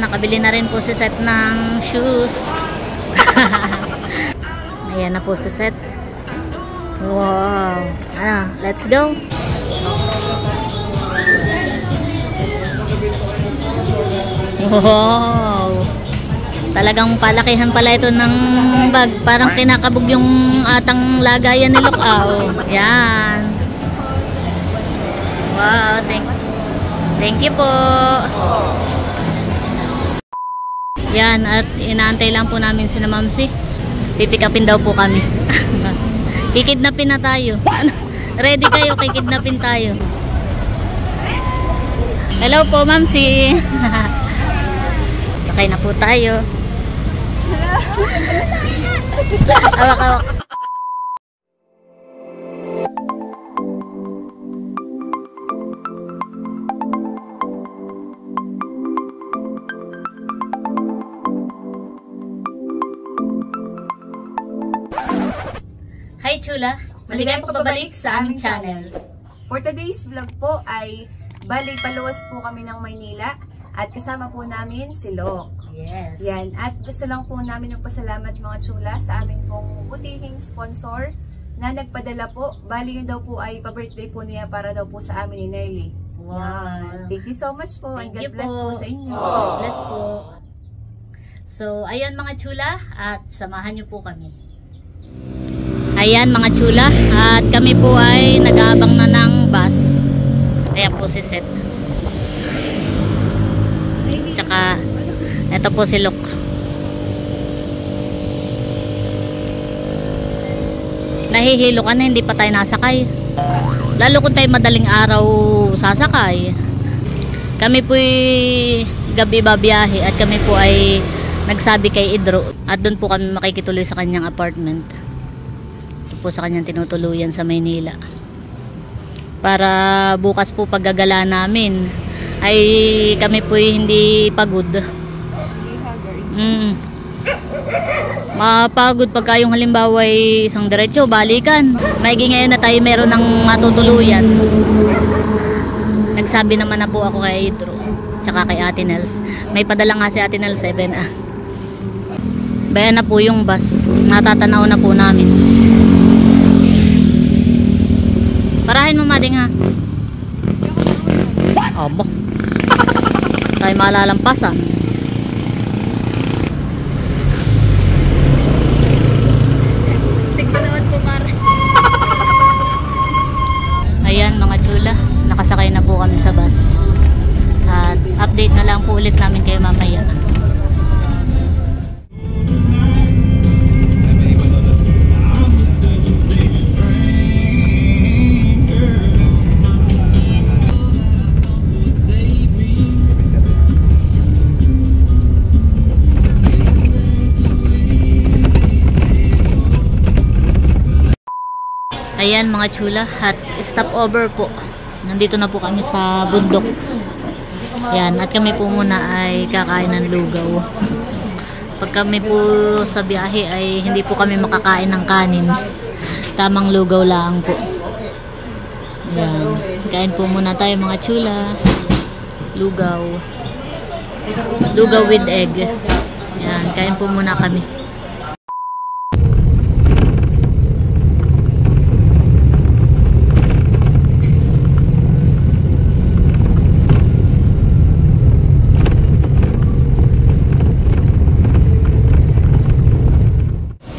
nakabili na rin po si Seth ng shoes. Ayan na po si Seth. Wow. Ano, let's go. Wow. Talagang palakihan pala ito ng bag. Parang kinakabog yung atang lagayan ni Lukaw. Yan. Wow, thank you po. Yan, at inaantay lang po namin si Mamsi. Pipikapin daw po kami. Kikidnapin na tayo. Ready kayo, kikidnapin tayo. Hello po, Mamsi. Sakay na po tayo. Awak-awak. Hi Chula! Maligayang pagbabalik sa aming channel. For today's vlog po ay balik paluwas po kami ng Maynila at kasama po namin si Lok. Yes. Yan. At gusto lang po namin yung pasalamat mga Chula sa aming pong butihing sponsor na nagpadala po. Bali yun daw po ay pa-birthday po niya para daw po sa amin ni Nerly. Wow. Yan. Thank you so much po and God bless po sa inyo. Bless po. So, ayan mga Chula at samahan niyo po kami. Ayan mga Chula at kami po ay nag-aabang na ng bus. Ayan po si Seth. Tsaka eto po si Luke. Nahihilo ka na, hindi pa tayo nasakay. Lalo kung tayo madaling araw sasakay. Kami po ay gabi babiyahe at kami po ay nagsabi kay Idro at doon po kami makikituloy sa kanyang apartment. Ito po sa kanyang tinutuluyan sa Maynila. Para bukas po paggagala namin ay kami po hindi pagod. Mapagod pagka yung halimbawa ay isang diretso, balikan. Maigi ngayon na tayo meron ng matutuluyan. Nagsabi naman na po ako kay Idro tsaka kay Ate Nels. May padala nga si Ate Nels 7 ah. Bayan na po yung bus. Natatanaw na po namin. Parahin mo mading ha. Aba. Tayo malalampasan. Tigpanood po pare. Ayan mga Chula, nakasakay na po kami sa bus. At update na lang po ulit namin kayo mamaya. Ayan mga Chula, at stop over po. Nandito na po kami sa bundok. Yan, at kami po muna ay kakain ng lugaw. Pag kami po sa biyahe ay hindi po kami makakain ng kanin. Tamang lugaw lang po. Yan, kain po muna tayo mga Chula. Lugaw. Lugaw with egg. Yan, kain po muna kami.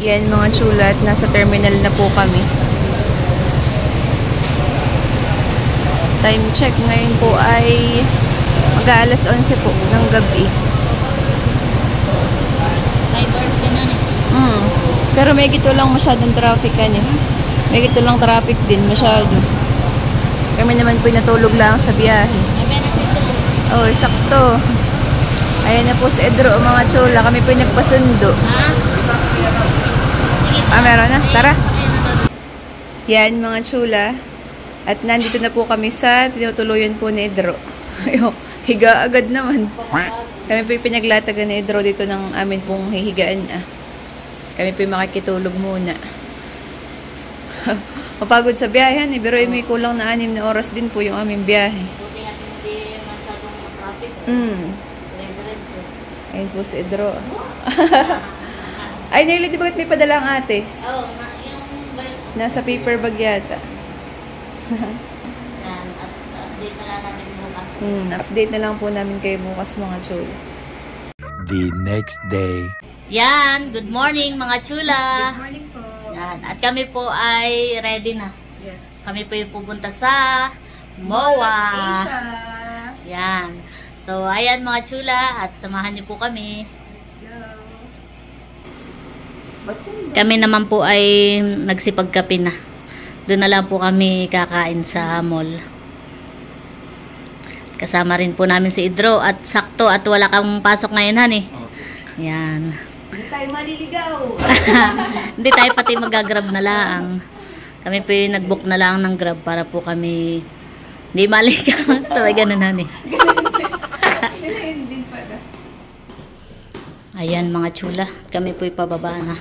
Yan mga Chula, at nasa terminal na po kami. Time check ngayon po ay mag-aalas 11 po ng gabi. 5 hours din na eh. Pero may gito lang masyadong traffic kan eh. May gito lang traffic din masyado. Kami naman po natulog lang sa biyahe. Oh, sakto. Ayan na po si Edro mga Chula. Kami po nagpasundo. Meron na. Tara. Yan mga Chula. At nandito na po kami sa tinutuluyan po ni Edro. Higa agad naman. Kami po yung pinaglatagan ni Edro dito ng amin pong hihigaan. Kami po yung makikitulog muna. Mapagod sa biyahe eh. Pero may kulang na 6 na oras din po yung aming biyahe. Ayun po si Idro. Ay, Nerly, di ba may padala ang ate? Oo, yung Nasa paper bag yata. yan, at update na lang namin bukas. Update na lang po namin kayo bukas mga chul. The next day. Yan, good morning mga chula. Good morning po. Yan, at kami po ay ready na. Yes. Kami po yung pupunta sa MOA. Asia. Yan. So, ayan mga chula, at samahan niyo po kami. Let's go. Kami naman po ay nagsipagkape na. Doon na lang po kami kakain sa mall. Kasama rin po namin si Idro at sakto at wala kang pasok ngayon, han eh. Yan. Hindi tayo maliligaw. Hindi tayo pati mag-grab na lang. Kami po yung nag-book na lang ng grab para po kami hindi maligaw. Sabay ganun, han eh. Hindi pala. Ayan mga chula, kami po yung pababa na.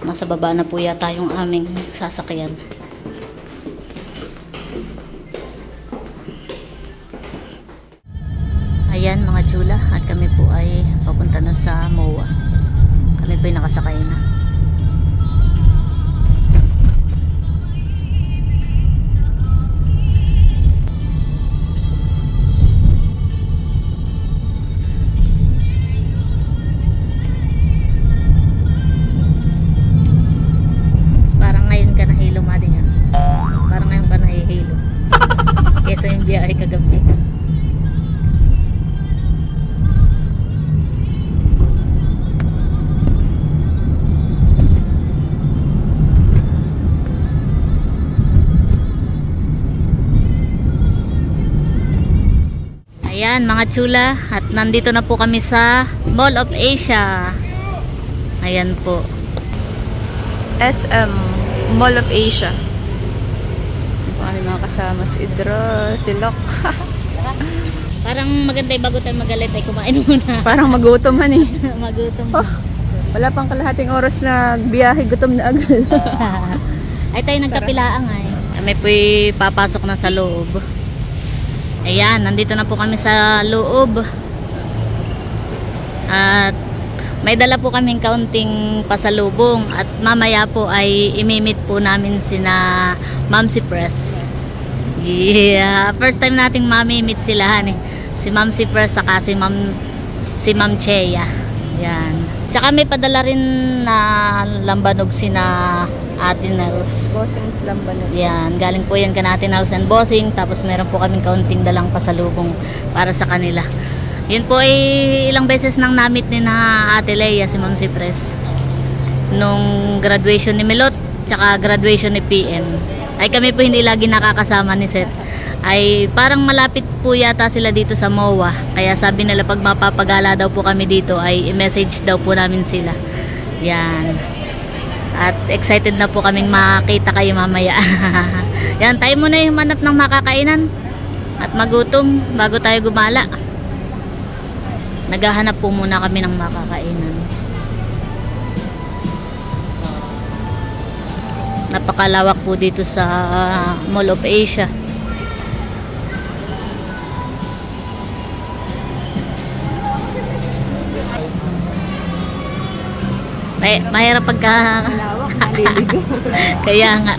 Nasa baba na po yata yung aming sasakyan. Ayan mga chula, at kami po ay papunta na sa MOA. Kami po yung nakasakay na. Parang ngayon ka nahilo, mading ano. Parang ngayon ka nahihilo. Kesa yung biyahe kagabi. Ayan mga chula, at nandito na po kami sa Mall of Asia. Ayan po. SM, Mall of Asia. Ito kami mga kasama si Idro, si Lok. Parang maganda bago tayo magalit ay kumain muna. Parang magutom man eh. Magutom. Oh, wala pang kalahating oras na biyahe, gutom na agad. Ay tayo nagkapilaang ay. Kami po papasok na sa loob. Ayan, nandito na po kami sa loob. At may dala po kaming kaunting pasalubong at mamaya po ay imimit po namin sina Ma'am si Press. Yeah, first time nating mamimit sila eh. Si Ma'am si Press saka si Ma'am Chea. Yan. Tsaka may padala rin na lambanog sina Ate Nels. Bossing's lambanog. Yan, galing po yan kan Ate Nels and Bossing. Tapos meron po kaming kaunting dalang pasalubong para sa kanila. Yun po ay ilang beses nang namit ni na Ate Leia, si Ma'am Cypress. Nung graduation ni Milot, tsaka graduation ni PM. Ay kami po hindi lagi nakakasama ni Seth. Ay parang malapit po yata sila dito sa MOA. Kaya sabi nila pag mapapagala daw po kami dito ay i-message daw po namin sila. Yan. At excited na po kaming makakita kayo mamaya. Yan, tayo muna yung manap ng makakainan. At magutom bago tayo gumala. Naghahanap po muna kami ng makakainan. Napakalawak po dito sa Mall of Asia. Mahirap pagka Malawak, maliligaw. kaya nga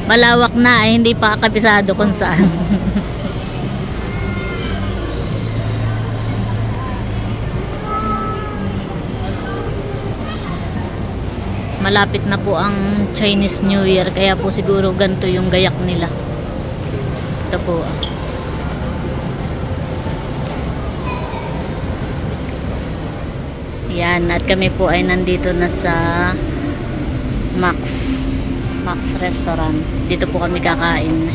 malawak na ay hindi pa kabisado kung saan. Malapit na po ang Chinese New Year kaya po siguro ganito yung gayak nila. Ito po. Yan, at kami po ay nandito na sa Max Restaurant. Dito po kami kakain.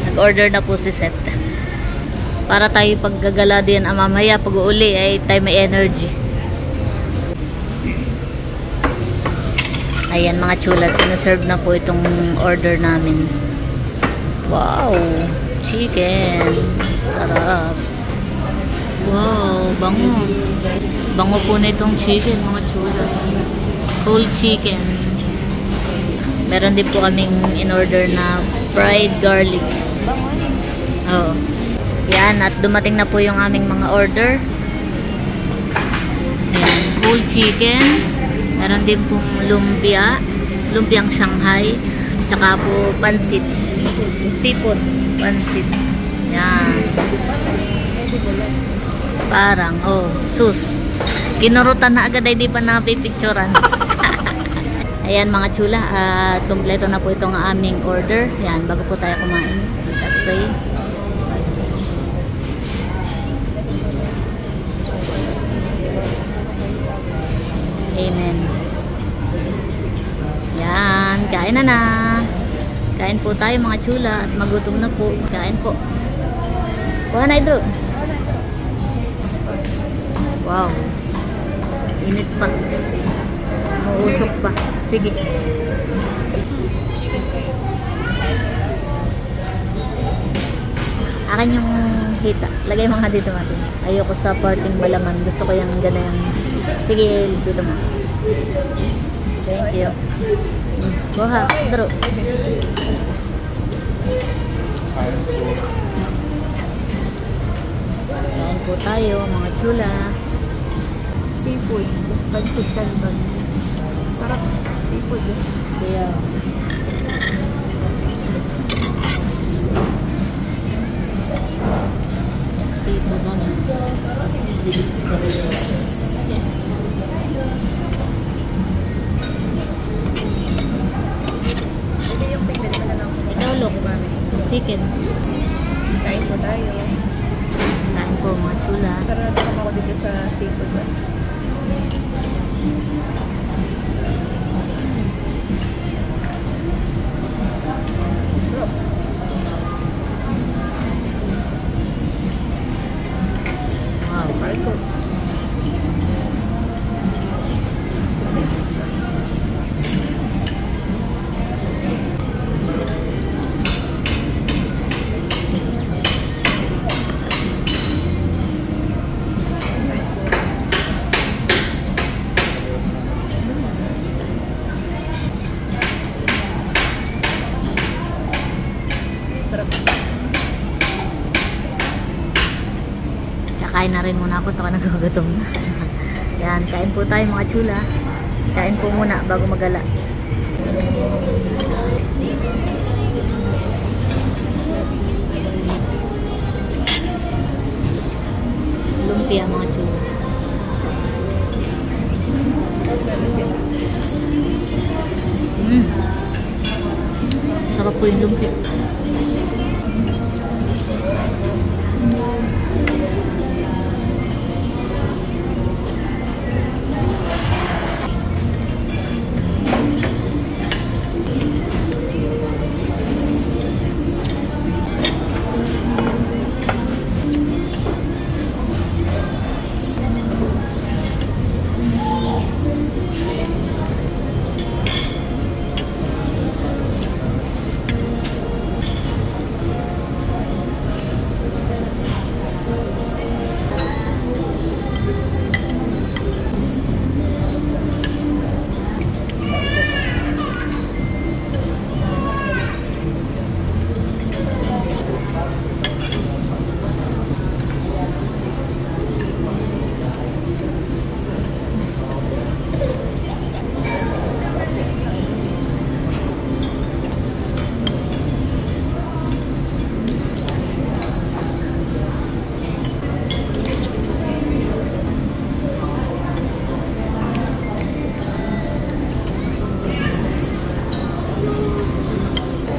Nag-order na po si Seth. Para tayo paggagala din mamaya pag uuli ay tayo may energy. Ayan mga chulad, sinaserve na po itong order namin. Wow! Chicken! Sarap! Wow! Bango! Bango po na itong chicken mga chulad. Whole chicken. Meron din po kaming in-order na fried garlic. Bango din. Oo. Yan, at dumating na po yung aming mga order. Yan, whole chicken. Meron din pong lumpia, lumpiang Shanghai, tsaka po pansit. Seafood, pansit. Yan. Parang, oh, sus. Kinurutan na agad ay di pa napipicturan. Ayan mga chula, at kompleto na po itong aming order. Yan, bago po tayo kumain. Let's pray. Amen. Yan, kain na. Kain po tayo mga chula at magutom na po. Kain po. Kuha na, Idro. Wow. Init pa. Mausok pa. Sige. Akin yung hita. Lagay mo nga dito natin. Ayoko sa parting malaman. Gusto ko yung ganyan. Sige, dito mo. Thank you. Kuha, Idro. Kain po tayo, mga chula. Seafood. Pansit canton. Sarap. Seafood. Kaya, seafood na na. Ikaw, look. Chicken. Kain po tayo. Kain po, mga chula. Tara, nakama ako dito sa seafood. Wow, parko. Sarap. Kakain na rin muna ako, taka nagugutom na. Yan, kain po tayo mga chula. Kain po muna bago magala. Lumpia mga chula. Sarap po yung lumpia.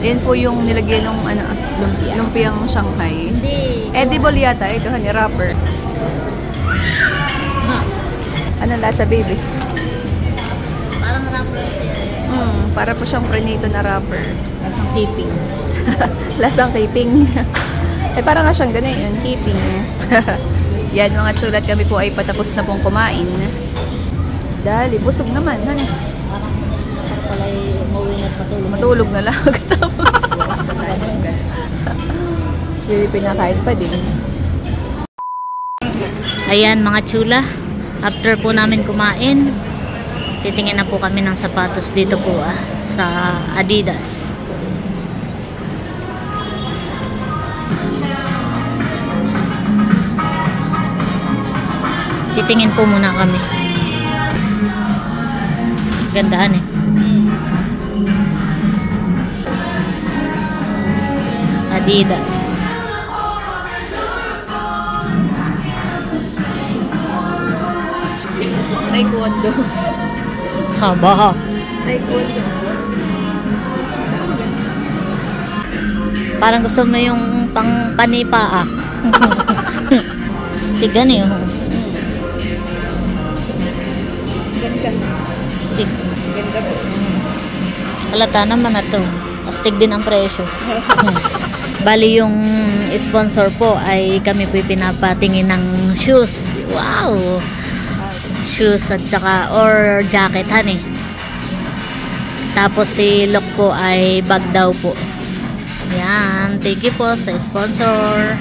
Yan po yung nilagyan ng lumpiang Shanghai. Hindi. Edible yata. Ito, honey, wrapper. Ano lasa, baby? Parang wrapper siya. Para po siyang prenito na wrapper. Lasang keeping. Lasang keeping. Parang nga siyang ganun yun, keeping. Yan mga chulat, kami po ay patapos na pong kumain. Dali, busog naman. Parang Pala umuwi at patulog. matulog na lang. Tapos. Sige, pinakain pa din. Ayan mga chula, after po namin kumain, titingin na po kami ng sapatos dito po sa Adidas. Titingin po muna kami. Gandahan eh. Adidas. Taekwondo. Haba. Taekwondo. Parang gusto mo yung pang panipa ah. Stigan eh. Oh. Ganda. Stig. Ganda po. Halata naman na to. Astig din ang presyo. Bali yung sponsor po ay kami po pinapatingin ng shoes. Wow! Shoes at saka or jacket honey. Tapos si Lok po ay bag daw po. Yan. Thank you po sa sponsor.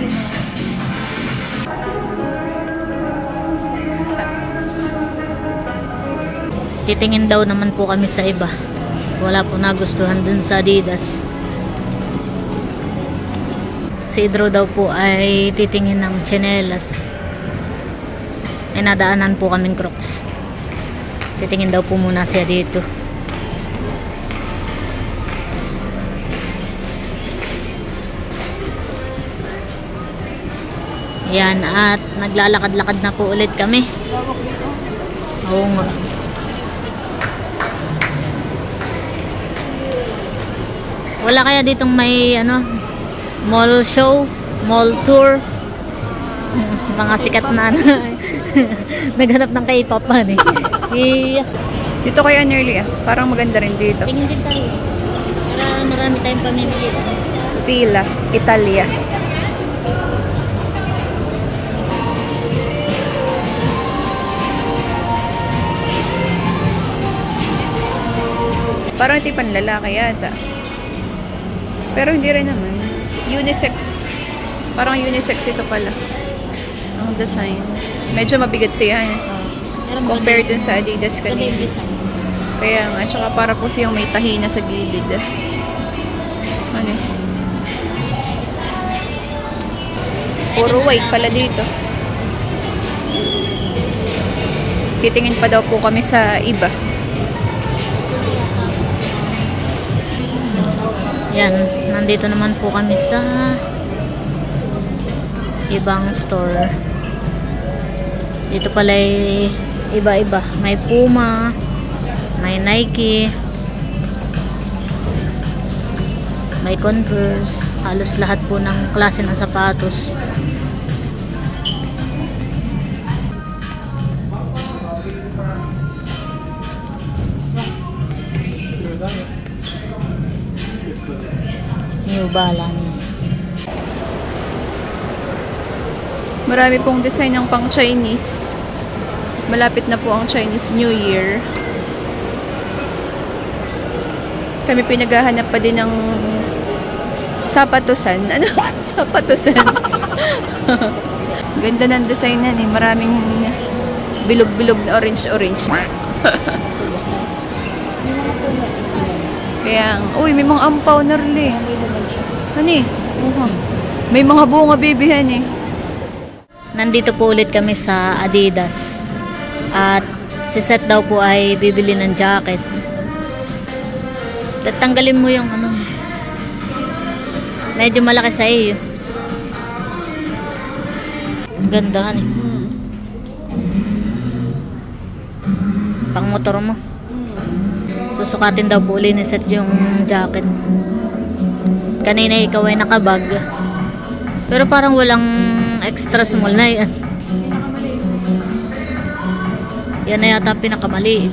Titingin daw naman po kami sa iba. Wala po nagustuhan dun sa Adidas. Si Idro daw po ay titingin ng tsinelas. Ay nadaanan po kaming Crocs. Titingin daw po muna siya dito. Yan, at naglalakad-lakad na po ulit kami. Oo nga. Wala kaya ditong may mall show, mall tour. Mga sikat na naghanap ng K-pop eh. Dito kay Anerly parang maganda rin dito. Tingin din tayo. Para marami tayong pamimili. Villa, Italia. Parang ito panlalaki yata. Pero hindi rin naman. Unisex. Parang unisex ito pala. Ang design. Medyo mabigat siya. Compared dun sa Adidas kanina. Kaya nga. Tsaka para po siyang may tahina sa gilid. Ano? Puro white pala dito. Titingin pa daw po kami sa iba. Yan, nandito naman po kami sa ibang store. Dito pala ay iba-iba. May Puma, may Nike, may Converse. Halos lahat po ng klase ng sapatos. New Balance. Marami pong design ng pang Chinese. Malapit na po ang Chinese New Year. Kami pinaghahanap pa din ng sapatusan. Ano? Sapatusan. Ganda ng design na eh. Maraming bilog-bilog na orange-orange. Kaya, uy, may mga ampaw na rin. Hani? May mga bunga bibihan eh. Nandito po ulit kami sa Adidas. At si Seth daw po ay bibili ng jacket. Tatanggalin mo yung medyo malaki sa iyo. Ang ganda eh. Pang motor mo. Susukatin daw po ulit ni Seth yung jacket. Kanina ikaw ay nakabag. Pero parang walang extra small na yan. Yan na yata pinakamaliit.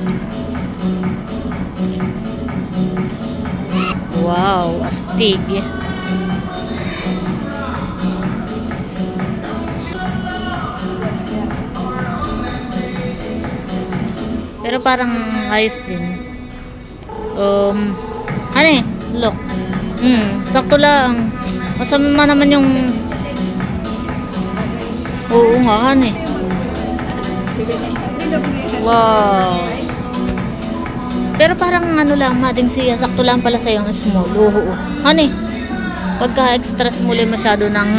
Wow, astig. Pero parang ayos din. Ano eh? Look. Sakto lang. Masama naman yung oo nga eh. Wow. Pero parang lang, mading siya. Sakto lang pala sa yung small. Oo. Ano eh? Pagka extra small masyado ng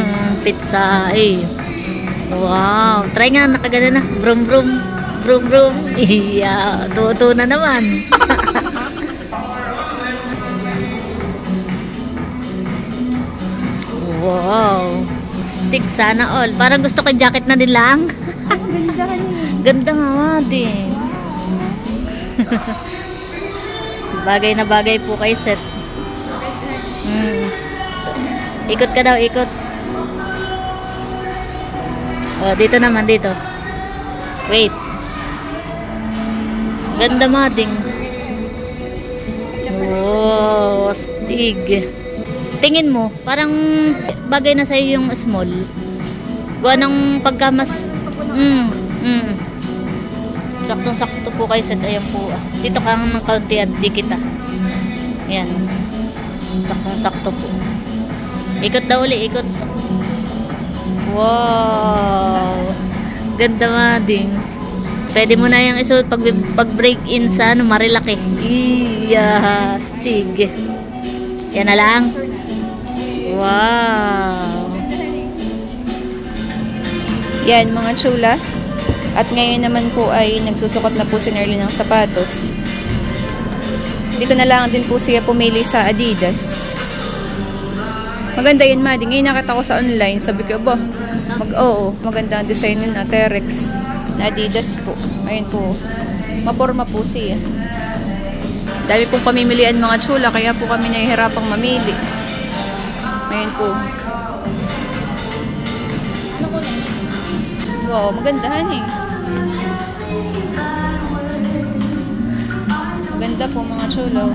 pizza eh. Wow. Try nga, nakagana na. Brum brum. Brum brum. Iya. Tuto na naman. Wow. Stick sana all. Parang gusto ko jacket na din lang. Ganda ka niya. Ganda nga din. Bagay na bagay po kay Seth. Ikot ka daw, ikot. Oh, dito naman, dito. Wait. Ganda mading. Wow, astig. Tingin mo, parang bagay na sa'yo yung small. Gawa ng pagkamas. Saktong-sakto po kayo sa ayan po. Dito ka ng kaunti at di kita. Ayan. Saktong-sakto po. Ikot daw uli, ikot. Wow. Ganda mading. Pwede mo na yung isuot pag break in sa ano, marilaki. Iya, stig. Yan na lang. Wow. Yan mga chula. At ngayon naman po ay nagsusukat na po si Nerly ng sapatos. Dito na lang din po siya pumili sa Adidas. Maganda yun, Madi. Ngayon nakita ko sa online. Sabi ko, ba, maganda ang design yun na Terex na Adidas po. Ayun po. Maporma po siya. Dami pong pamimilian mga chula, kaya po kami nahihirapang mamili. Ayun po. Wow, magandahan eh. Maganda po mga chulo.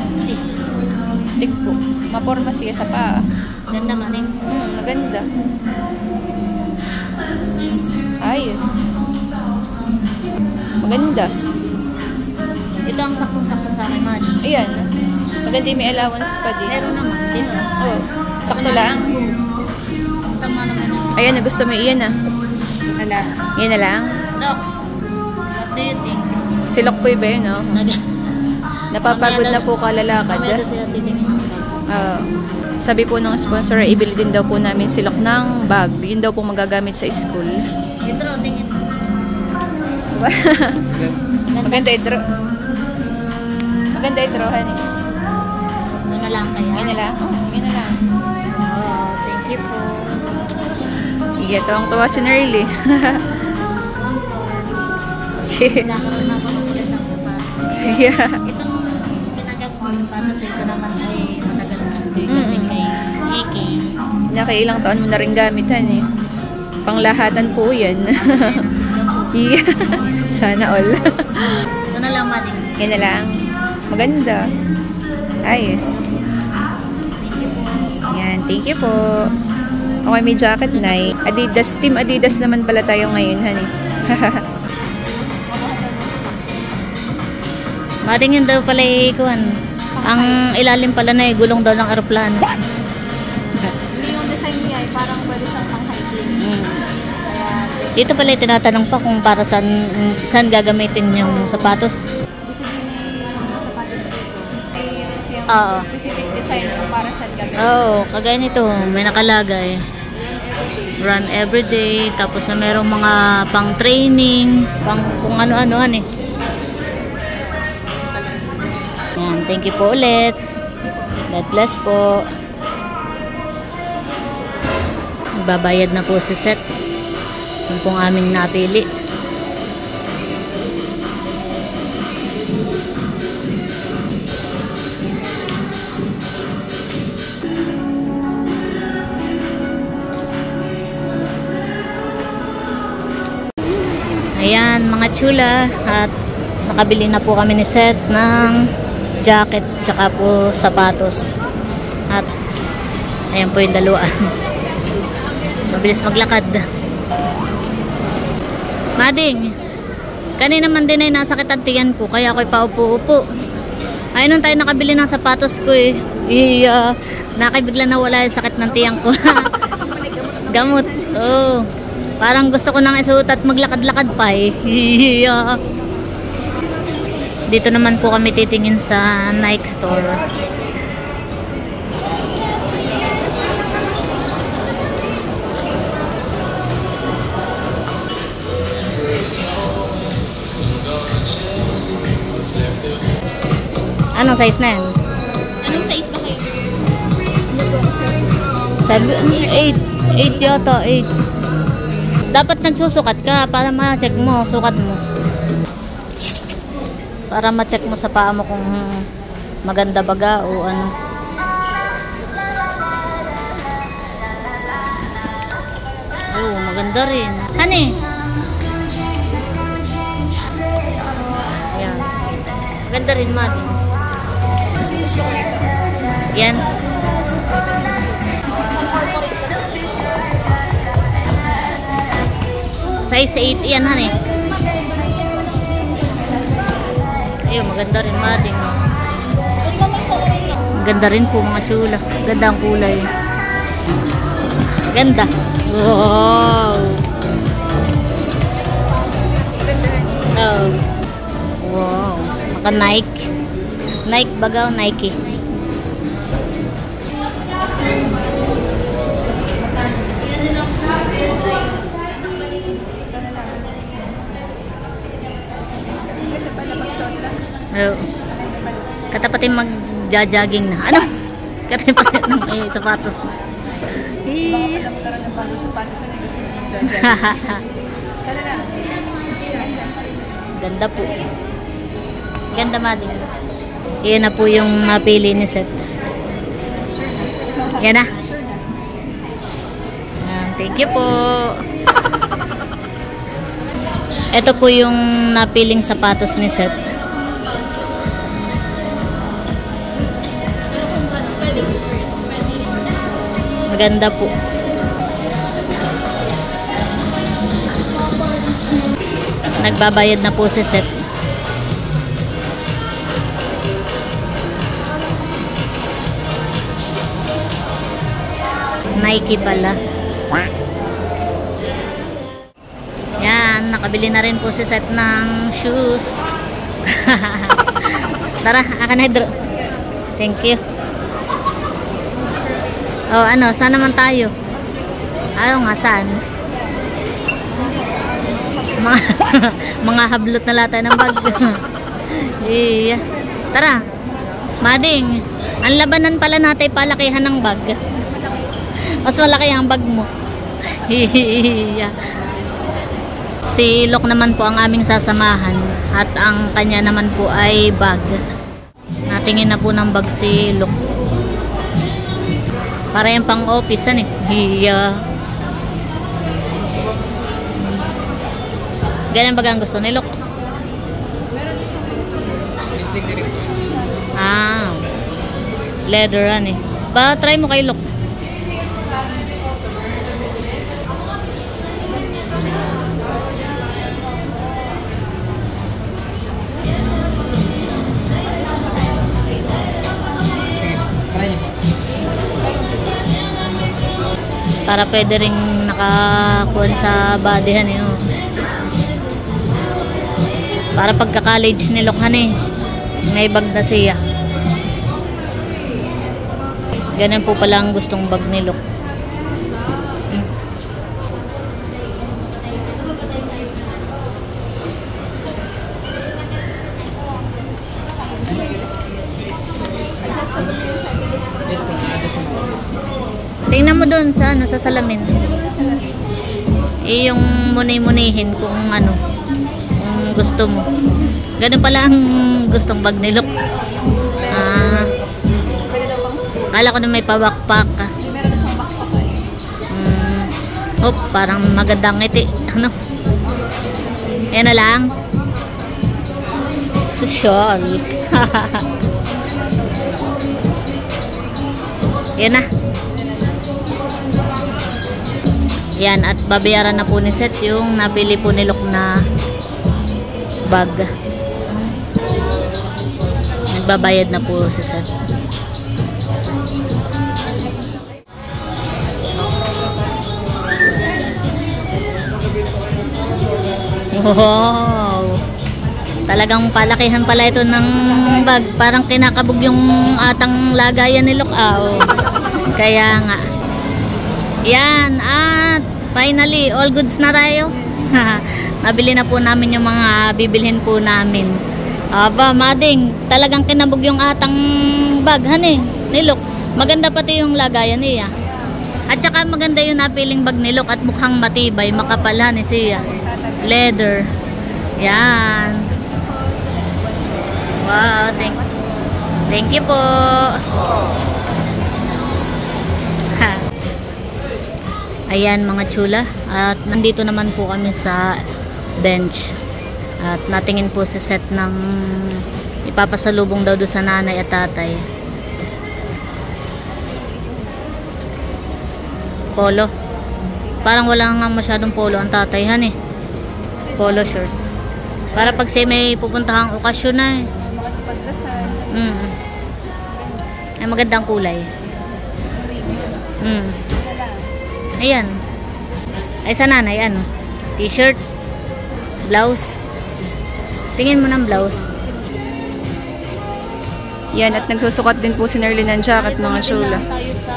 Stick po. Maporma siya sa paa. Ganda maning. Maganda. Ayos. Maganda. Ito ang saktong-sakto sa akin, Mad. Ayan. Maganda yung may allowance pa din. Meron naman. Dito. Oh, sakto lang. Sama naman yung Ayan, gusto mo iyan ah. Wala. Yan na lang. Doc, what do you think? Silok po ba yun, no? Napapagod na po kalalakad. Kami kasi titingin ng bag. Sabi po ng sponsor, ibili din daw po namin silok ng bag. Yun daw po magagamit sa school. Intro, tingin. Maganda idro. Maganda idro, honey. Ano na lang kaya? Yan na lang. Yan na lang. Oh, thank you po. Iya, tuwang-tuwa si Nerly. Nakaroon na ako ng magandang sapatos. Yeah. Itong pinagagawang sapatos ito naman ay matagal na gamit kay Iki. Nakailang taon mo na rin gamitan eh. Panglahatan po yan. Yeah. Sana all. Ito na lang, Mading. Yan na lang. Maganda. Ayos. Yan, thank you po. Okay, may jacket na eh. Adidas, team Adidas naman pala tayo ngayon, honey. Mading yun daw pala ikuan. Ang ilalim pala na gulong daw ng aeroplano. Hindi yung design niya eh, parang pwede siyang pang-hiking. Dito pala tinatanong pa kung para saan gagamitin yung sapatos. Sabihin yung mga sapatos dito, ay yun siyang Oo. specific design kung para saan gagawin. Oo, kagaya nito, may nakalagay. Run everyday, tapos na merong mga pang training, pang kung ano-anoan eh. Yan, thank you po ulit. God bless po. Babayad na po si Seth. Yung pong aming napili. Ayan mga chula, at nakabili na po kami ni Seth ng jacket tsaka po sapatos. At ayan po yung dalawa. Mabilis maglakad. Mading, kanina man din ay nasakit ang tiyan ko, kaya ako'y paupo-upo. Ayun nung tayo nakabili ng sapatos ko eh. Iya, nakibigla na wala yung sakit ng tiyan ko. Gamot. Oh. Parang gusto ko nang isuot at maglakad-lakad pa eh. Iya. Dito naman po kami titingin sa Nike store. size na yan? Anong size ba kayo? Ano po ako, sir? 8 yata, 8. Dapat nagsusukat ka para ma-check mo, sukat mo. Para ma-check mo sa paa mo kung maganda baga o ano. Oh, maganda rin. Hani? Yan. Maganda rin, Madi. Yan. Size 8 yan, Hani. Ayun, maganda rin, Madi. Maganda rin po, mga chula. Ganda ang kulay. Ganda. Wow. Oh. Wow. Maka Nike. Nike baga o Nike. Oh. Katapatin mag-jogging na. Ano? Katapatin ng sapatos na. Baka pala magkaroon ng bago sapatos na gusto mo mag-judge. Tara na. Ganda po. Ganda, Madi. Yan na po yung napili ni Seth. Yan na. Thank you po. Ito po yung napiling sapatos ni Seth. Maganda po. Nagbabayad na po si Seth. Nike pala. Yan, nakabili na rin po si Seth ng shoes. Tara, akan na, Drew. Thank you. Oh, ano, saan naman tayo? Ayaw nga, saan? Mga hablot na lata ng bag. Iya. Tara. Mading, ang labanan pala natin palakihan ng bag. Mas malaki ang bag mo. Iya. Si Lok naman po ang aming sasamahan at ang kanya naman po ay bag. Natingin na po ng bag si Lok. Para yung pang office, ano eh. Iya. Ganyan ba ang gusto ni Lok? Ah. Leather, ano eh. Pa-try mo kay Lok. Para pwede rin nakakuha sa bodyhan eh. Oh. Para pagka-college ni Lokhan eh. May bag na siya. Ganun po pala ang gustong bag ni Lok. Tingnan mo doon sa ano, sa salamin. Eh, yung munay-munihin kung ano, kung gusto mo. Ganun pala ang gustong bag ni Lok. Ah. Kala ko na may pa-backpack ka. Meron na siyang backpack eh. Oh, parang magandang ngiti. Ano? Yan na lang. Social. Yan na. Yan, at babayaran na po ni Seth yung napili po ni Lok na bag. Nagbabayad na po si Seth. Wow! Talagang palakihan pala ito ng bag. Parang kinakabog yung atang lagayan ni Lok. Oh. Kaya nga. Yan, at finally, all goods na tayo. Nabili na po namin yung mga bibilhin po namin. Aba, mading, talagang kinabog yung atang baghan eh. Nilok. Maganda pati yung lagayan niya. At saka maganda yung napiling bag nilok at mukhang matibay, makapal ni siya. Leather. Yan. Wow, thank you po. Ayan mga chula. At nandito naman po kami sa bench. At natingin po si set ng ipapasalubong daw doon sa nanay at tatay. Polo. Parang wala nga masyadong polo ang tatay han eh. Polo shirt. Para pag siya may pupuntahang okasyon na eh. Ay magandang kulay. Ayan. Ay sa nanay ano? T-shirt. Blouse. Tingin mo ng blouse. Yan, at nagsusukat din po si Nerlin ng jacket, mga chula. Tayo sa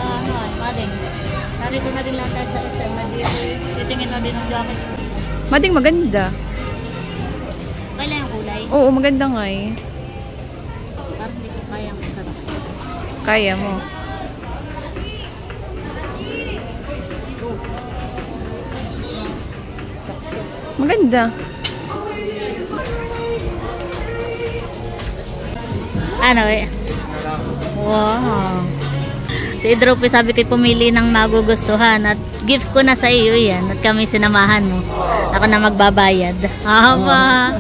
Mading. Narito na din lang tayo sa SM. Titingin na din ang jacket. Mading maganda. Kailan yung kulay? Oo, maganda nga eh. Parang hindi ko kayang isa. Kaya mo. Maganda. Ano eh? Wow. Si Idropi sabi ko pumili ng magugustuhan at gift ko na sa iyo yan at kami sinamahan mo. Ako na magbabayad. Aba.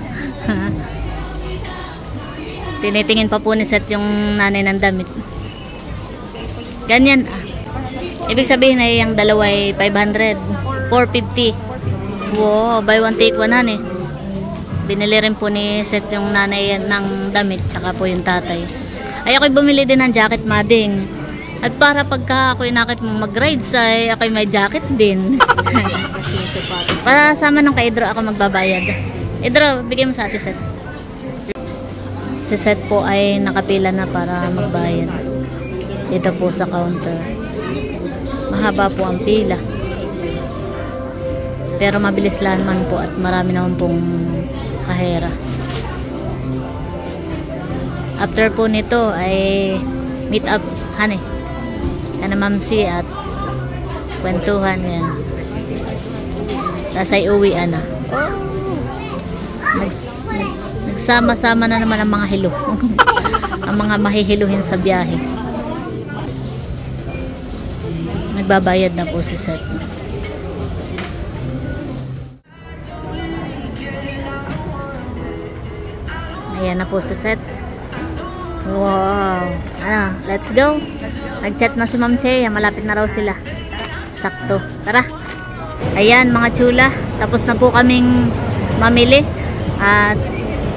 Tinitingin pa po ni Seth yung nanay ng damit. Ganyan ah. Ibig sabihin ay yung dalawa ay 500. 450. Wow, buy one take one eh. Binili rin po ni Seth yung nanay ng damit tsaka po yung tatay. Ay ako'y bumili din ng jacket, Mading. At para pagka ako'y nakit mo mag-rides ay ako'y may jacket din. Para sama ng kay Idro ako magbabayad. Idro, bigyan mo sa ate Seth. Si Seth po ay nakapila na para magbayad. Dito po sa counter. Mahaba po ang pila. Pero mabilis lang man po at marami naman pong kahera. After po nito ay meet up hane. Kana mamsi at kwentuhan yan. Tapos ay uwian na. Nagsama-sama na naman ang mga hilo. Ang mga mahihiluhin sa biyahe. Nagbabayad na po si Seth. Ayan na po si Seth. Wow. Ano, let's go. Nag-chat na si Ma'am Chea. Malapit na raw sila. Sakto. Tara. Ayan mga chula. Tapos na po kaming mamili. At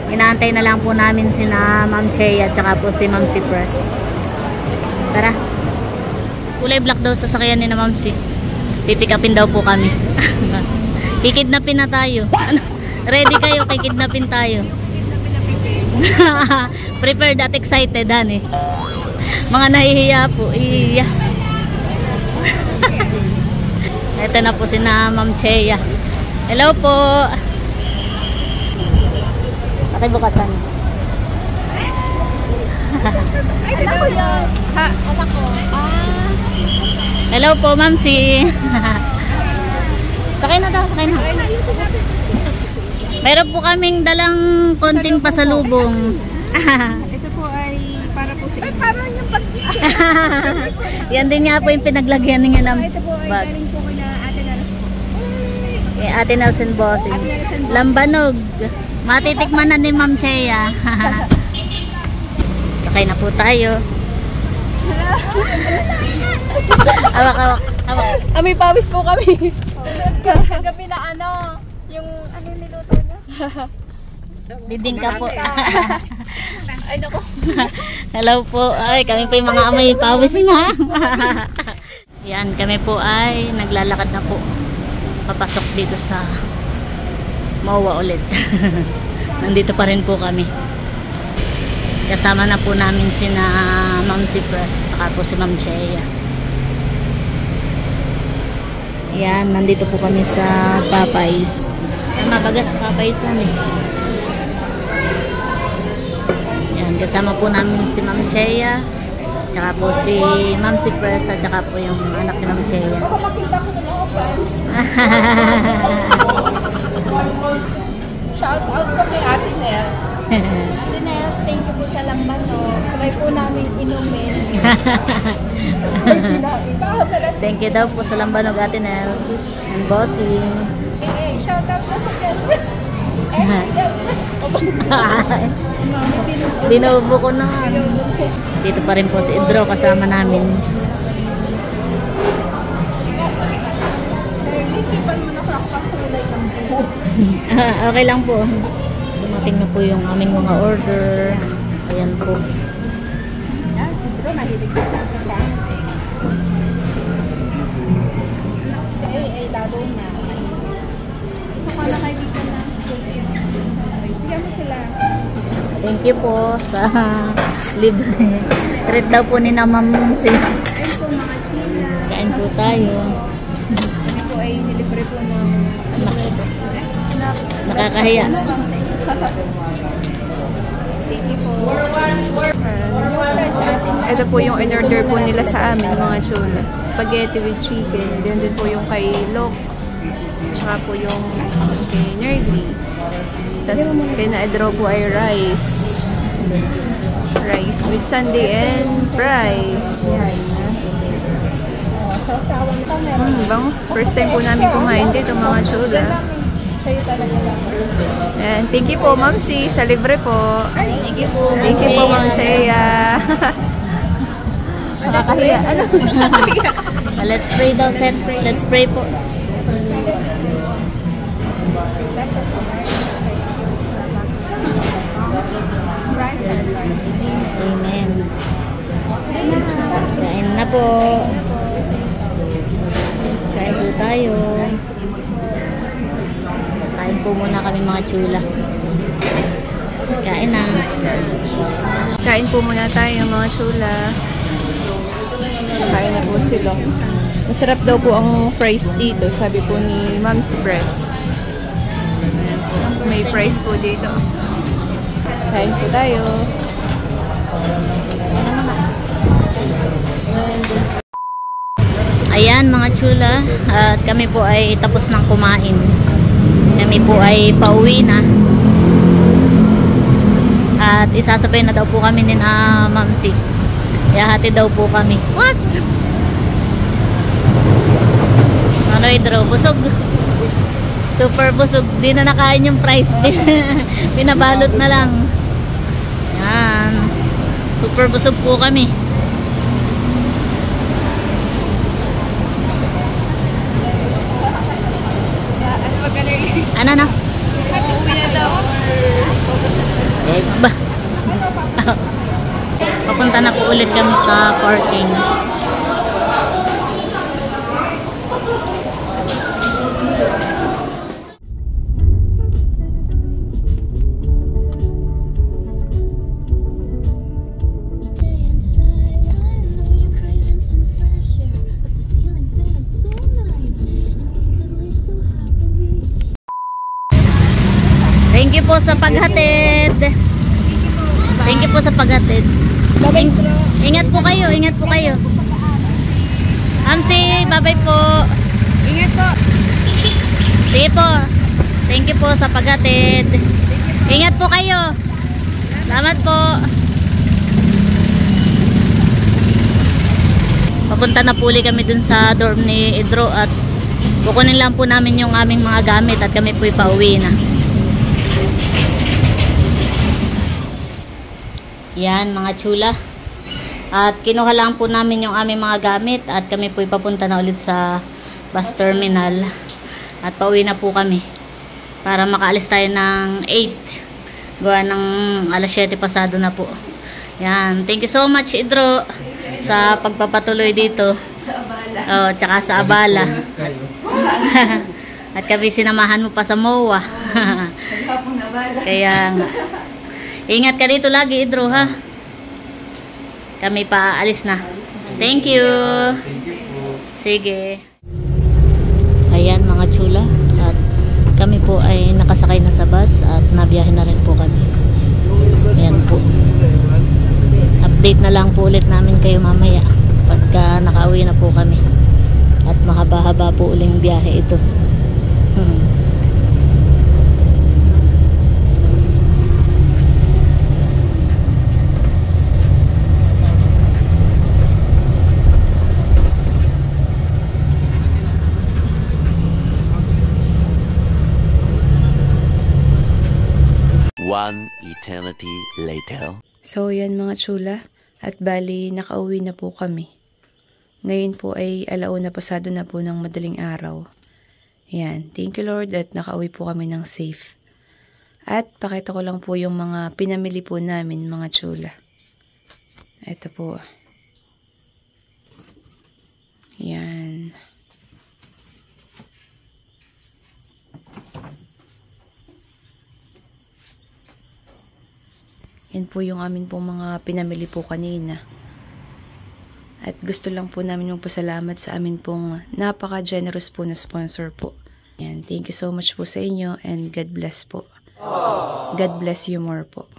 inaantay na lang po namin sina Ma'am Chea at saka po si Ma'am Cypress. Tara. Kulay black daw sa sakyan ni na Ma'am C. Pipikapin daw po kami. Kikidnapin na tayo. Ready kayo? Kikidnapin tayo. Prepared at excited eh. Mga nahihiya po. Iya. Ito na po si na Ma'am Chea. Hello po. Pakibukasan. Anak ko yan. Ha? Anak ko. Hello po, Ma'am C. Sakay na daw, sakay na. Meron po kaming dalang konting pasalubong. Ito po ay para po sa... Ay, parang yung pag... Yan din nga po yung pinaglagyan niya ng Ito po ay bag. galing po kay na Ate Naras po. Eh, Ate Nelson Bossing. Lambanog. Matitikman na ni Ma'am Chea. Sakay na po tayo. Hawak, hawak. May pawis po kami. Kagabi na yung niluto niya. Diding ka po. Ay, naku. Hello po. Ay, kami po yung mga amoy pawis na. Yan, kami po ay naglalakad na po. Papasok dito sa MOA ulit. Nandito pa rin po kami. Kasama na po namin sina Ma'am Cypress saka po si Ma'am Chea. Yan, nandito po kami sa Popeyes. Ay, mabagat Popeyes yan eh. Yan, kasama po namin si Ma'am Chea, tsaka po si Ma'am si Presa, tsaka po yung anak ni Ma'am Chea. Shout out ko kay Ate Nels. Ate Nels, thank you po sa lambano. Try po namin inumin. Thank you daw po sa lambanog Ate Nels. And bossing. Shout out na sa girlfriend. Binubo ko na. Dito pa rin po si Idro kasama namin. Okay lang po. Dumating na po yung aming mga order. Ayan po. Si Bro, mahilig ko po sa sana. Si ay lalo na. Ito ka na kaibigan na. Bigyan mo sila. Thank you po sa libre. Treat daw po ni na Ma'am sila. Ayun po mga chila. Kain po tayo. Kami po ay nilibre po ng snack. Nakakahiya. Thank you po. Ito po yung in-order po nila sa amin, mga chula. Spaghetti with chicken. Ganun din po yung kay Lok. Tsaka po yung kay Nerly. Tapos kay na-draw po ay rice. Rice with sundae and fries. Yan. Sausawan ka meron. Bang, first time po namin kumain dito, mga chula. Sa'yo talaga lang. And thank you po, Ma'am C, sa libre po. Thank you po. Thank you po, Ma'am Chea. Nakakahiya. Ano? Nakakahiya. Let's pray daw, Seth. Let's pray po. Amen. Kain na po. Kain po tayo. Kain po muna kami mga chula. Kain na. Kain po muna tayo, mga chula. Kain na po sila. Masarap daw po ang fries dito, sabi po ni Mom's Breads. Ayan po. May fries po dito. Kain po tayo. Ayan mga chula, at kami po ay tapos ng kumain. Kami po ay pauwi na. At isasabay na daw po kami ni Mamsi. Ihahati daw po kami. What? Ano Idro? Busog. Super busog. Di na nakain yung price. Pinabalot na lang. Yan. Super busog po kami. Ano na? Uuwi na daw. Ba? Papunta na po ulit kami sa parking. Thank you po sa paghatid. Thank you po sa paghatid. Ingat po kayo, ingat po kayo. Amsi, bye-bye po. Ingat po. Sige po. Thank you po sa paghatid. Ingat po kayo. Salamat po. Papunta na po ulit kami dun sa dorm ni Idro at kukunin lang po namin yung aming mga gamit at kami po ipauwi na. Yan mga chula. At kinuha lang po namin yung aming mga gamit at kami po ipapunta na ulit sa bus terminal. At pauwi na po kami para makaalis tayo ng 8. Gawa ng alas 7 pasado na po. Yan. Thank you so much Idro sa pagpapatuloy dito. Sa abala. Oh, tsaka sa abala. At kami sinamahan mo pa sa MOA. Maghapong nabala. Kaya nga. Ingat ka dito lagi, Idro, ha? Kami pa aalis na. Thank you. Sige. Ayan, mga chula. At kami po ay nakasakay na sa bus at nabiyahe na rin po kami. Ayan po. I-update na lang po ulit namin kayo mamaya pagka nakauwi na po kami. At mahaba-haba po uling biyahe ito. One eternity later. So, yan mga chula. At bali, nakauwi na po kami. Ngayon po ay 1:00 pasado na po ng madaling araw. Yan. Thank you Lord at nakauwi po kami ng safe. At pakita ko lang po yung mga pinamili po namin mga chula. Ito po. Yan. Yan po yung amin pong mga pinamili po kanina. At gusto lang po namin magpasalamat sa amin pong napaka-generous po na sponsor po. Yan, thank you so much po sa inyo and God bless po. God bless you more po.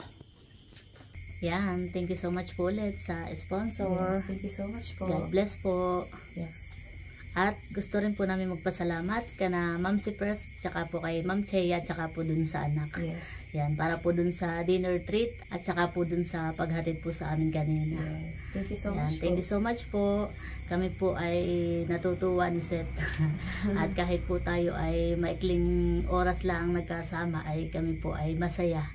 Yan, thank you so much po ulit sa sponsor. Yes, thank you so much po. God bless po. Yes. At gusto rin po namin magpasalamat kana Ma'am Cypress, tsaka po kay Ma'am Chea, tsaka po dun sa anak. Yes. Yan, para po dun sa dinner treat at tsaka po dun sa paghatid po sa amin kanina. Yes. Thank you so Yan, much thank po. you so much po. Kami po ay natutuwa ni Seth. At kahit po tayo ay maikling oras lang nagkasama, ay kami po ay masaya.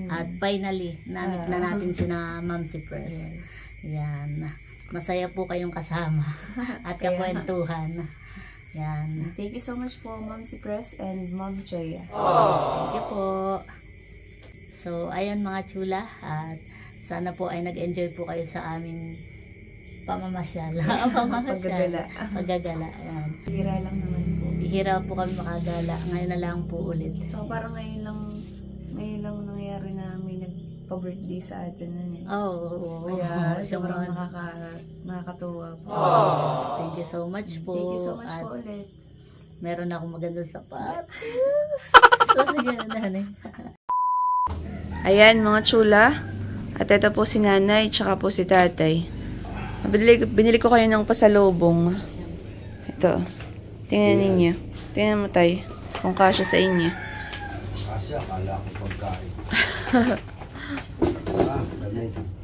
At finally, namit na natin si na Ma'am Cypress. Yes. Yan. Masaya po kayong kasama at kakwentuhan. Yan. Thank you so much po, Ma'am Cypress and Ma'am Chea. Yes, thank you po. So, ayan mga chula. At sana po ay nag-enjoy po kayo sa aming pamamasyal. Paggagala. Paggagala. Ayan. Hira lang naman po. Bihira po kami makagala. Ngayon na lang po ulit. So, parang ngayon lang nangyayari na may nagpa-birthday sa atin na niya. Oo. Kaya Siya sobrang man. nakakatuwa po. Yes, thank you so much po. Thank you so much At po ulit. meron akong magandang sapat. Ganun. Ayan mga chula. At ito po si nanay, tsaka po si tatay. Binili ko kayo ng pasalubong. Ito. Tingnan ninyo. Tingnan mo tay. Kung kasya sa inyo. Kasi akala ko pagkain.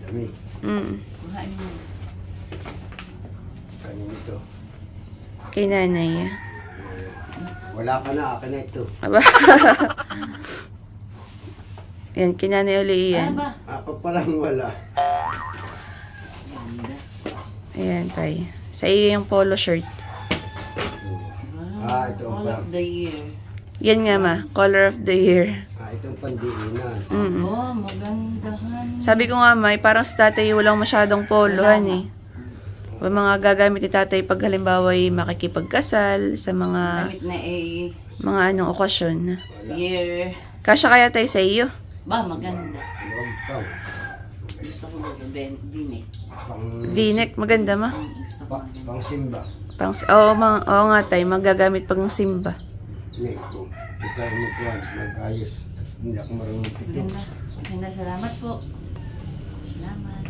Dami. Kanina ito. Kay nanay. Wala ka na, akin na ito. Aba. Yan, kay nanay uli yan. Ako parang wala. Ayan tay. Sa iyo yung polo shirt. Ito ang Yan nga ma. Color of the year. itong pandiinan. Sabi ko nga may parang sa tatay walang masyadong polohan eh. O mga gagamit ni tatay pag halimbawa ay makikipagkasal sa mga anong okasyon. Year. Kasya kaya tayo sa iyo? Ba, maganda. Pang, Gusto ko mag-binek. pang, V-neck, maganda ma. pang simba. Oo nga tayo, magagamit pag ng simba. Hindi ko. Ito mo ko, mag-ayos. Hindi ako marunong pito. Maganda, salamat po. Salamat.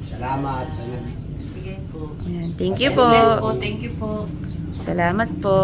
Salamat sa Bigay po. Ayan, thank you po. Bless po, thank you po. Salamat po.